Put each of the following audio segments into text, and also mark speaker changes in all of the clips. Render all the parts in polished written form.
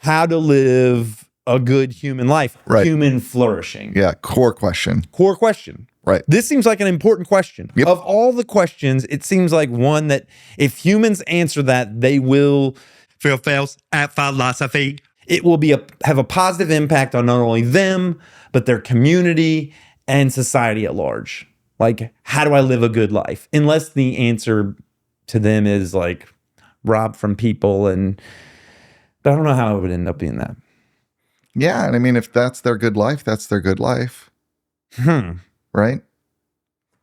Speaker 1: how to live a good human life, human flourishing.
Speaker 2: Yeah, core question.
Speaker 1: Core question.
Speaker 2: Right.
Speaker 1: This seems like an important question.
Speaker 2: Yep.
Speaker 1: Of all the questions, it seems like one that if humans answer that, they will
Speaker 3: Phil Phails at philosophy.
Speaker 1: It will be have a positive impact on not only them, but their community and society at large. Like, how do I live a good life? Unless the answer to them is like rob from people, but I don't know how it would end up being that.
Speaker 2: Yeah, and I mean, if that's their good life, that's their good life. Right?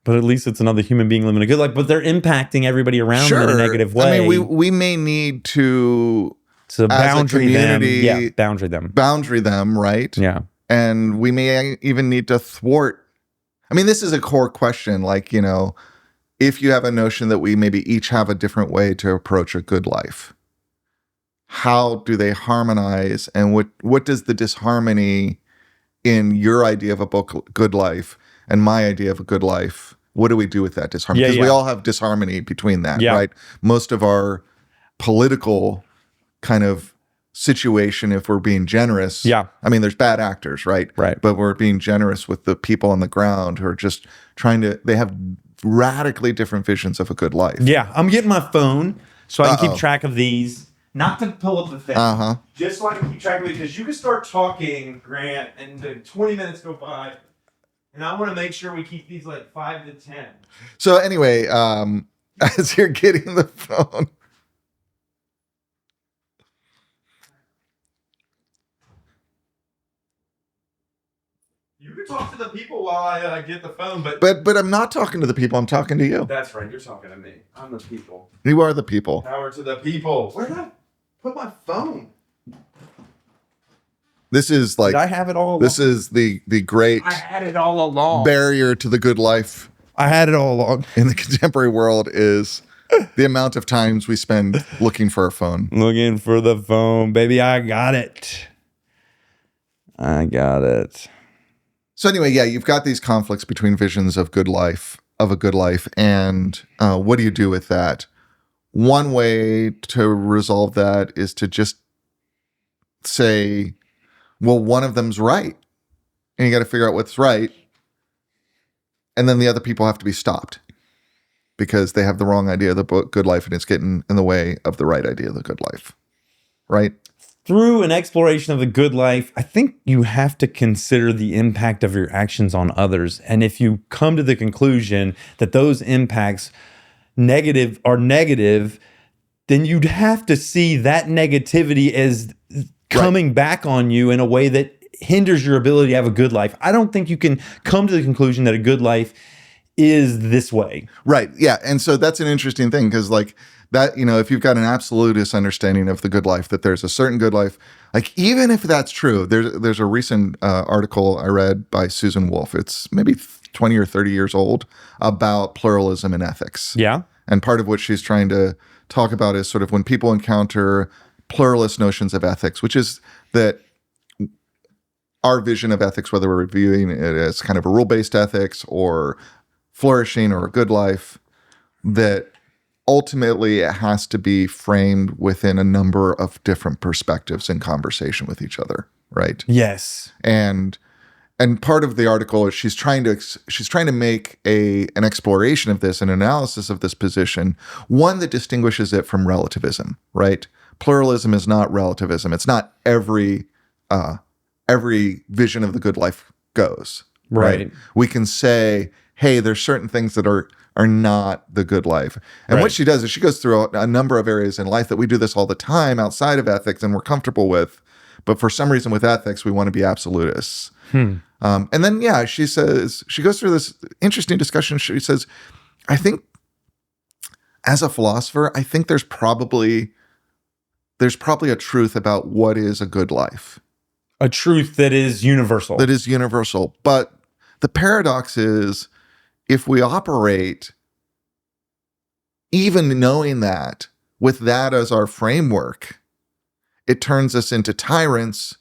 Speaker 1: But at least it's another human being living a good life, but they're impacting everybody around them in a negative way.
Speaker 2: I mean, we may need to
Speaker 1: boundary them. Yeah, boundary them,
Speaker 2: right?
Speaker 1: Yeah.
Speaker 2: And we may even need to thwart. I mean, this is a core question. Like, you know, if you have a notion that we maybe each have a different way to approach a good life, how do they harmonize? And what does the disharmony in your idea of a good life and my idea of a good life, what do we do with that disharmony? Because we all have disharmony between that, right? Most of our political kind of situation, if we're being generous, I mean, there's bad actors, right? But we're being generous with the people on the ground who are just they have radically different visions of a good life.
Speaker 1: Yeah, I'm getting my phone so I can keep track of these. Not to pull up the thing, just so I can keep track of it, because you can start talking, Grant, and the 20 minutes go by, and I want to make sure we keep these like 5 to 10.
Speaker 2: So anyway, as you're getting the phone,
Speaker 1: you can talk to the people while I get the phone,
Speaker 2: but I'm not talking to the people. I'm talking to you.
Speaker 1: That's right. You're talking to me. I'm the people.
Speaker 2: You are the people.
Speaker 1: Power to the people. Where did I put my phone?
Speaker 2: This is like,
Speaker 1: did I have it all along?
Speaker 2: This is the great
Speaker 1: I had it all along.
Speaker 2: barrier to the good life.
Speaker 1: I had it all along.
Speaker 2: In the contemporary world is the amount of times we spend looking for a phone.
Speaker 1: Looking for the phone, baby. I got it.
Speaker 2: So anyway, yeah, you've got these conflicts between visions of a good life, and what do you do with that? One way to resolve that is to just say, well, one of them's right, and you got to figure out what's right, and then the other people have to be stopped because they have the wrong idea of the good life, and it's getting in the way of the right idea of the good life, right?
Speaker 1: Through an exploration of the good life, I think you have to consider the impact of your actions on others. And if you come to the conclusion that those impacts are negative, then you'd have to see that negativity as coming back on you in a way that hinders your ability to have a good life. I don't think you can come to the conclusion that a good life is this way.
Speaker 2: Right. Yeah. And so that's an interesting thing, because like that, you know, if you've got an absolutist understanding of the good life, that there's a certain good life, like even if that's true, there's a recent article I read by Susan Wolf. It's maybe 20 or 30 years old, about pluralism and ethics.
Speaker 1: Yeah.
Speaker 2: And part of what she's trying to talk about is sort of when people encounter pluralist notions of ethics, which is that our vision of ethics, whether we're viewing it as kind of a rule-based ethics or flourishing or a good life, that ultimately it has to be framed within a number of different perspectives in conversation with each other, right?
Speaker 1: Yes.
Speaker 2: And part of the article is she's trying to make an exploration of this, an analysis of this position, one that distinguishes it from relativism, right? Pluralism is not relativism. It's not every vision of the good life goes, right? We can say, hey, there's certain things that are not the good life. And what she does is she goes through a number of areas in life that we do this all the time outside of ethics and we're comfortable with. But for some reason with ethics, we want to be absolutists. And then, yeah, she goes through this interesting discussion. She says, I think as a philosopher, I think there's probably a truth about what is a good life.
Speaker 1: A truth that is universal.
Speaker 2: But the paradox is, if we operate even knowing that, with that as our framework, it turns us into tyrants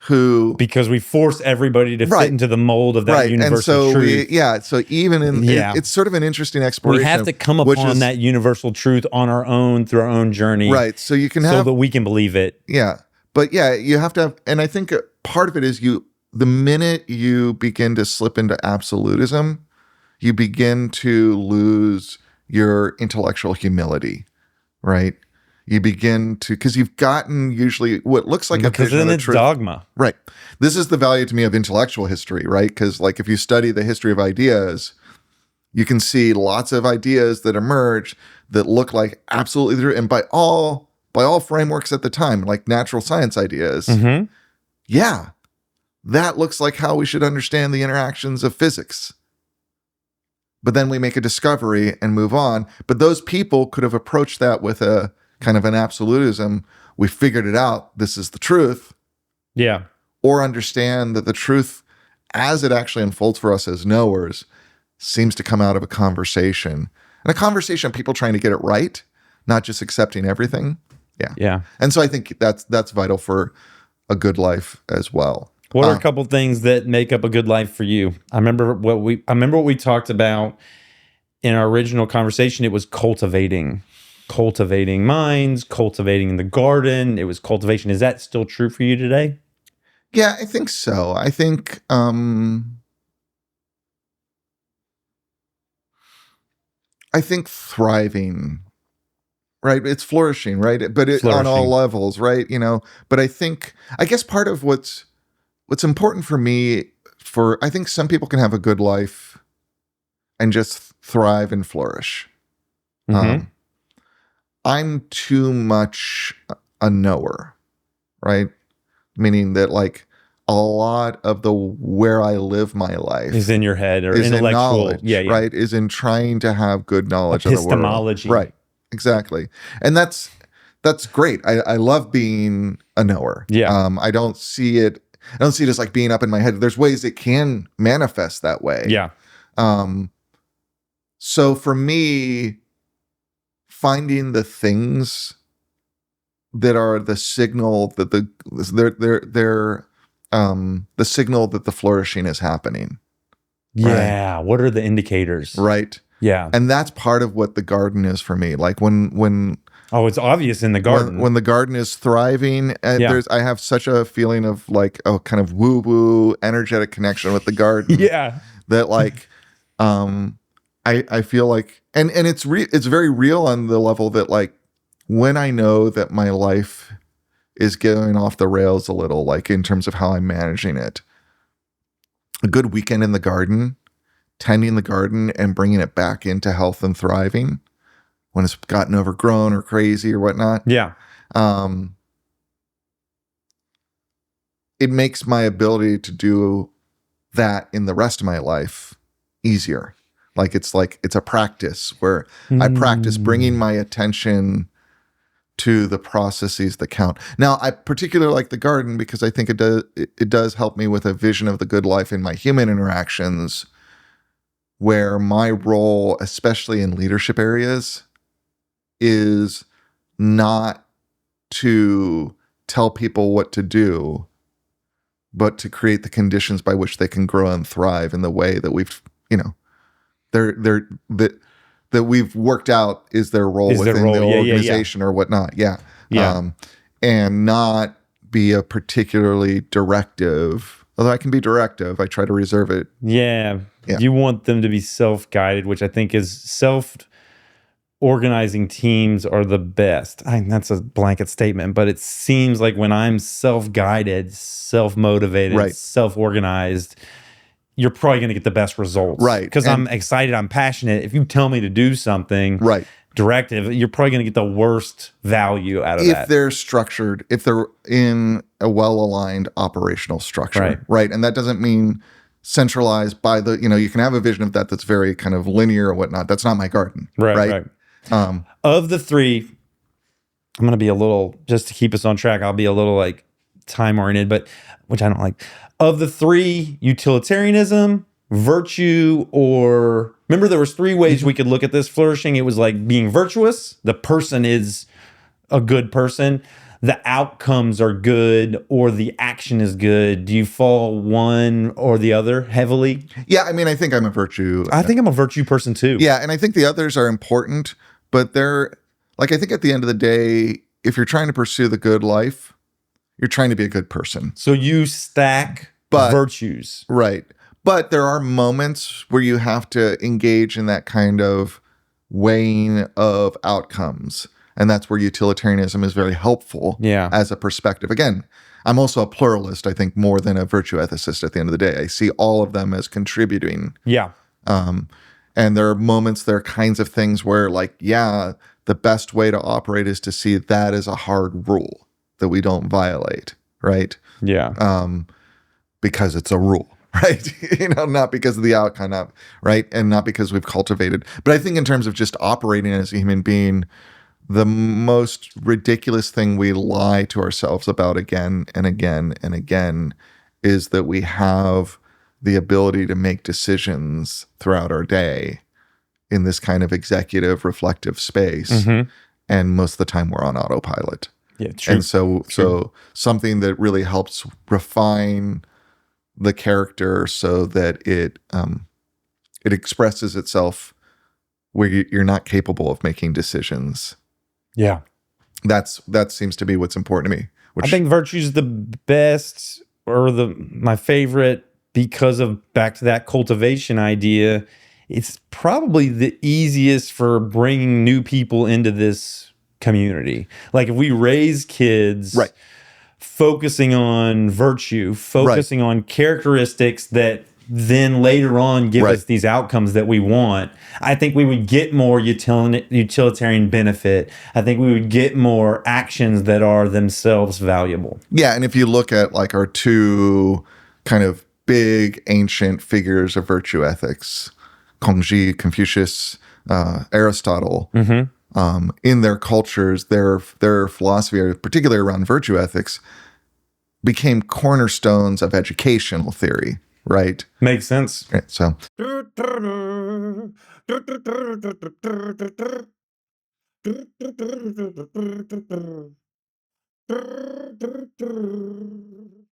Speaker 2: who...
Speaker 1: Because we force everybody to fit into the mold of that universal truth.
Speaker 2: So even in... It's sort of an interesting exploration.
Speaker 1: We have to come upon that universal truth on our own, through our own journey.
Speaker 2: Right, so you can have...
Speaker 1: So that we can believe it.
Speaker 2: Yeah, But yeah, you have to have, and I think part of it is the minute you begin to slip into absolutism, you begin to lose your intellectual humility, right? You begin to, because you've gotten usually what looks like
Speaker 1: Because
Speaker 2: a vision
Speaker 1: then
Speaker 2: of the
Speaker 1: it's
Speaker 2: truth.
Speaker 1: dogma.
Speaker 2: Right. This is the value to me of intellectual history, right? Because like if you study the history of ideas, you can see lots of ideas that emerge that look like absolutely true, and by all frameworks at the time, like natural science ideas,
Speaker 1: Mm-hmm.
Speaker 2: yeah, that looks like how we should understand the interactions of physics. But then we make a discovery and move on. But those people could have approached that with a kind of an absolutism. We figured it out. This is the truth.
Speaker 1: Yeah.
Speaker 2: Or understand that the truth, as it actually unfolds for us as knowers, seems to come out of a conversation. And a conversation of people trying to get it right, not just accepting everything. Yeah.
Speaker 1: Yeah.
Speaker 2: And so I think that's vital for a good life as well.
Speaker 1: What are a couple things that make up a good life for you? I remember what we talked about in our original conversation. It was cultivating minds, cultivating the garden. It was cultivation. Is that still true for you today?
Speaker 2: Yeah, I think so. I think thriving, right? It's flourishing, right? But on all levels, right? But I guess part of what's important for me, I think some people can have a good life and just thrive and flourish.
Speaker 1: Mm-hmm.
Speaker 2: I'm too much a knower, right? Meaning that like a lot of where I live my life
Speaker 1: is in your head, or
Speaker 2: is
Speaker 1: intellectual
Speaker 2: in knowledge,
Speaker 1: yeah.
Speaker 2: Right? Is in trying to have good knowledge
Speaker 1: epistemology.
Speaker 2: of the world. Right. Exactly. And that's great. I love being a knower.
Speaker 1: Yeah.
Speaker 2: I don't see it as like being up in my head. There's ways it can manifest that way.
Speaker 1: Yeah.
Speaker 2: So for me, finding the things that are the signal that they're the signal that the flourishing is happening.
Speaker 1: Yeah. Right? What are the indicators?
Speaker 2: Right.
Speaker 1: Yeah.
Speaker 2: And that's part of what the garden is for me. Like when
Speaker 1: it's obvious in the garden.
Speaker 2: When the garden is thriving, I have such a feeling of like a kind of woo-woo energetic connection with the garden.
Speaker 1: Yeah.
Speaker 2: That like I feel like and it's very real on the level that like when I know that my life is going off the rails a little, like in terms of how I'm managing it. A good weekend in the garden, tending the garden and bringing it back into health and thriving when it's gotten overgrown or crazy or whatnot.
Speaker 1: Yeah.
Speaker 2: It makes my ability to do that in the rest of my life easier. Like it's a practice where I practice bringing my attention to the processes that count. Now, I particularly like the garden because I think it does help me with a vision of the good life in my human interactions, where my role, especially in leadership areas, is not to tell people what to do, but to create the conditions by which they can grow and thrive in the way that we've, that we've worked out is their role within the organization or whatnot. Yeah. And not be a particularly directive, although I can be directive. I try to reserve it.
Speaker 1: Yeah. You want them to be self-guided, which I think is self-organizing teams are the best. That's a blanket statement, but it seems like when I'm self-guided, self-motivated, self-organized, you're probably going to get the best results.
Speaker 2: Right.
Speaker 1: Because I'm excited, I'm passionate. If you tell me to do something directive, you're probably going to get the worst value out of that.
Speaker 2: If they're structured, if they're in a well-aligned operational structure. Right. And that doesn't mean centralized by you can have a vision of that's very kind of linear or whatnot. That's not my garden. Right.
Speaker 1: Of the three, I'm going to be a little, just to keep us on track, I'll be a little like time-oriented, but which I don't like. Of the three, utilitarianism, virtue, or remember there was three ways we could look at this flourishing. It was like being virtuous. The person is a good person. The outcomes are good, or the action is good. Do you fall one or the other heavily?
Speaker 2: Yeah, I mean, I think I'm a virtue.
Speaker 1: I think I'm a virtue person too.
Speaker 2: Yeah, and I think the others are important, but they're like, I think at the end of the day, if you're trying to pursue the good life, You're trying to be a good person.
Speaker 1: So you stack
Speaker 2: But-
Speaker 1: virtues.
Speaker 2: Right. But there are moments where you have to engage in that kind of weighing of outcomes. And that's where utilitarianism is very helpful
Speaker 1: Yeah.
Speaker 2: as a perspective. Again, I'm also a pluralist, I think, more than a virtue ethicist at the end of the day. I see all of them as contributing.
Speaker 1: Yeah.
Speaker 2: And there are moments, there are kinds of things where, like, yeah, the best way to operate is to see that as a hard rule that we don't violate, right?
Speaker 1: Yeah.
Speaker 2: Because it's a rule, right? Not because of the outcome, right? And not because we've cultivated. But I think in terms of just operating as a human being, the most ridiculous thing we lie to ourselves about again and again and again is that we have the ability to make decisions throughout our day in this kind of executive, reflective space. And most of the time we're on autopilot.
Speaker 1: Yeah, true.
Speaker 2: And so something that really helps refine the character so that it expresses itself where you're not capable of making decisions.
Speaker 1: Yeah.
Speaker 2: That seems to be what's important to me.
Speaker 1: I think virtue's the best or my favorite because of back to that cultivation idea. It's probably the easiest for bringing new people into this community. Like if we raise kids
Speaker 2: Right.
Speaker 1: focusing on virtue, focusing on characteristics that then later on give
Speaker 2: Right.
Speaker 1: us these outcomes that we want, I think we would get more utilitarian benefit. I think we would get more actions that are themselves valuable.
Speaker 2: Yeah, and if you look at like our two kind of big ancient figures of virtue ethics, Kongji, Confucius, Aristotle, in their cultures, their philosophy, particularly around virtue ethics, became cornerstones of educational theory, right?
Speaker 1: Makes sense.
Speaker 2: Right, so